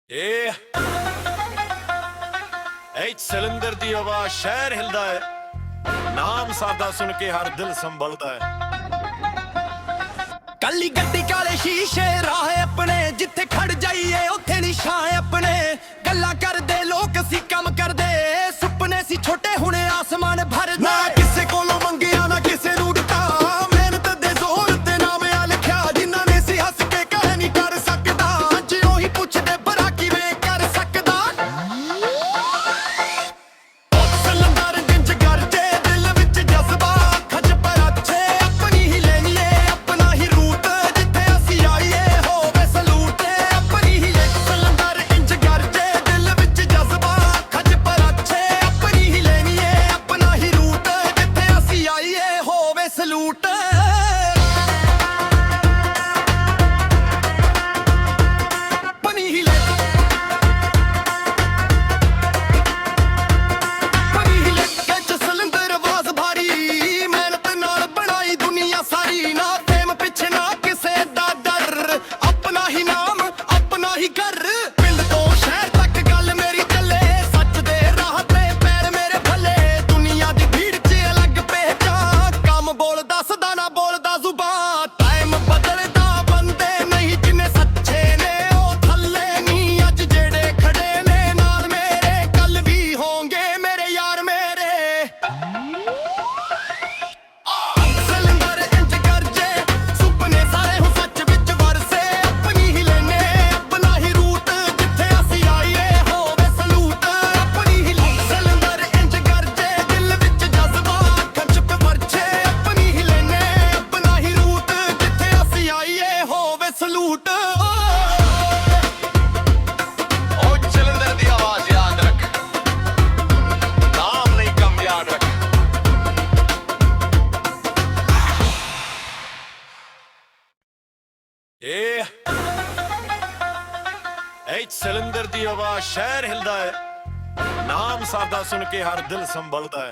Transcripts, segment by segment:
ਇਹ ਸਿਲੰਦਰ ਦੀ ਆਵਾਜ਼ ਸ਼ਹਿਰ ਹਿਲਦਾ ਹੈ। ਨਾਮ ਸਾਦਾ ਸੁਣ ਕੇ ਹਰ ਦਿਲ ਸੰਭਲਦਾ ਹੈ। ਕੱਲੀ ਗੱਡੀ ਕਾਲੇ ਸ਼ੀਸ਼ੇ ਰਾਹ ਆਪਣੇ, ਜਿੱਥੇ ਖੜ ਜਾਈਏ ਉੱਥੇ ਨਿਸ਼ਾਨ ਆਪਣੇ। ਗੱਲਾਂ ਕਰਦੇ ਲੋਕ ਅਸੀਂ ਕੰਮ ਕਰਦੇ, ਸੁਪਨੇ ਸੀ ਛੋਟੇ ਹੁਣ ਆਸਮਾਨ ਭਰਦੇ। ਨਾ ਕਿਸੇ ਕੋਲੋਂ ਮੰਗਿਆ ਨਾ ਕਿਸੇ ਨੂੰ ਦਿੱਤਾ, ਮਿਹਨਤ ਦੇ ਜ਼ੋਰ ਤੇ ਨਾਮ ਆ ਲਿਖਿਆ। ਜਿਨ੍ਹਾਂ ਨੇ ਸੀ ਹੱਸ ਕੇ ਕਹਿ ਨਹੀਂ ਕਰ ਸਕਦਾ, ਜੇ ਉਹੀ ਪੁੱਛਦੇ ਭਰਾ ਕਿਵੇਂ ਕਰ ਸਕਦਾ। ਸਿਲੰਦਰ ਜਿੰਜ ਗਰਜੇ ਦਿਲ ਵਿੱਚ ਜਜ਼ਬਾ, ਖੱਜ ਪਰ ਅੱਛੇ ਆਪਣੀ ਹੀ ਲੈਣੀਏ ਆਪਣਾ ਹੀ ਰੂਟ। ਜਿੱਥੇ ਅਸੀਂ ਆਈਏ ਹੋਵੇ ਸਲੂਟ ਆਪਣੀ ਹੀ ਲੈ। ਸਿਲੰਦਰ ਇੰਜ ਗਰਜੇ ਦਿਲ ਵਿੱਚ ਜਜ਼ਬਾ, ਖੱਜ ਪਰ ਅੱਛੇ ਆਪਣੀ ਹੀ ਲੈਣੀਏ ਆਪਣਾ ਹੀ ਰੂਟ। ਜਿੱਥੇ ਅਸੀਂ ਆਈਏ ਹੋਵੇ ਸਲੂਟ ਆਪਣੀ ਹੀ ਲੈ। ਸਿਲੰਦਰ ਆਵਾਜ਼ ਭਾਰੀ, ਮਿਹਨਤ ਨਾਲ ਬਣਾਈ ਦੁਨੀਆ ਸਾਰੀ। ਨਾ ਫੇਮ ਪਿੱਛੇ ਨਾ ਕਿਸੇ ਦਾ ਡਰ, ਆਪਣਾ ਹੀ ਨਾਮ ਆਪਣਾ ਹੀ ਘਰ। ਪਿੰਡ ਤੋਂ ਸ਼ਹਿਰ ਤੱਕ ਗੱਲ ਮੇਰੀ ਚੱਲੇ, ਸੱਚ ਦੇ ਰਾਹ ਤੇ ਪੈਰ ਮੇਰੇ ਭੱਲੇ। ਦੁਨੀਆ ਦੀ ਭੀੜ 'ਚ ਅਲੱਗ ਪਹਿਚਾਨ, ਕੰਮ ਬੋਲਦਾ ਸਦਾ ਨਾ ਬੋਲਦਾ ਜ਼ੁਬਾਨ। ਟਾਈਮ ਬਦਲਦਾ ਬੰਦੇ ਨਹੀਂ ਜਿੰਨੇ ਸੱਚੇ ਨੇ ਉਹ ਥੱਲੇ ਨਹੀਂ। ਅੱਜ ਜਿਹੜੇ ਖੜੇ ਨੇ ਨਾਲ ਮੇਰੇ, ਕੱਲ ਵੀ ਹੋਣਗੇ ਮੇਰੇ ਯਾਰ ਮੇਰੇ। ਸਿਲੰਦਰ ਇੰਜ ਗਰਜੇ ਸੁਪਨੇ ਸਾਰੇ ਹੁਣ ਸੱਚ ਵਿੱਚ ਵਰਸੇ। ਆਪਣੀ ਹੀ ਲੈਨੇ ਆਪਣਾ ਹੀ ਰੂਟ, ਜਿੱਥੇ ਅਸੀਂ ਆਈਏ ਹੋਵੇ ਸਲੂਟ ਆਪਣੀ ਹੀ ਲੈ। ਸਿਲੰਦਰ ਇੰਜ ਗਰਜੇ ਦਿਲ ਵਿੱਚ ਜਜ਼ਬਾ, ਖੱਜ ਪੇ ਵਰਛੇ ਆਪਣੀ ਹੀ ਲੈਨੇ ਆਪਣਾ ਹੀ ਰੂਟ। ਜਿੱਥੇ ਅਸੀਂ ਆਈਏ ਹੋਵੇ ਸਲੂਟ। ਉਹ ਸਿਲੰਦਰ ਦੀ ਆਵਾਜ਼ ਯਾਦ ਰੱਖ, ਨਾਮ ਨਹੀਂ ਕਮ ਯਾਦ ਰੱਖ। ਇਹ ਸਿਲੰਦਰ ਦੀ ਆਵਾਜ਼ ਸ਼ਹਿਰ ਹਿਲਦਾ ਹੈ। ਨਾਮ ਸਾਦਾ ਸੁਣ ਕੇ ਹਰ ਦਿਲ ਸੰਭਲਦਾ ਹੈ।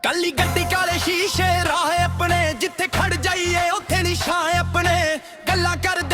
ਕੱਲੀ ਗੱਡੀ ਕਾਲੇ ਸ਼ੀਸ਼ੇ ਰਾਹ ਆਪਣੇ, ਜਿੱਥੇ ਖੜ ਜਾਈਏ ਉੱਥੇ ਨਿਸ਼ਾਨ ਆਪਣੇ। ਗੱਲਾਂ ਕਰਦੇ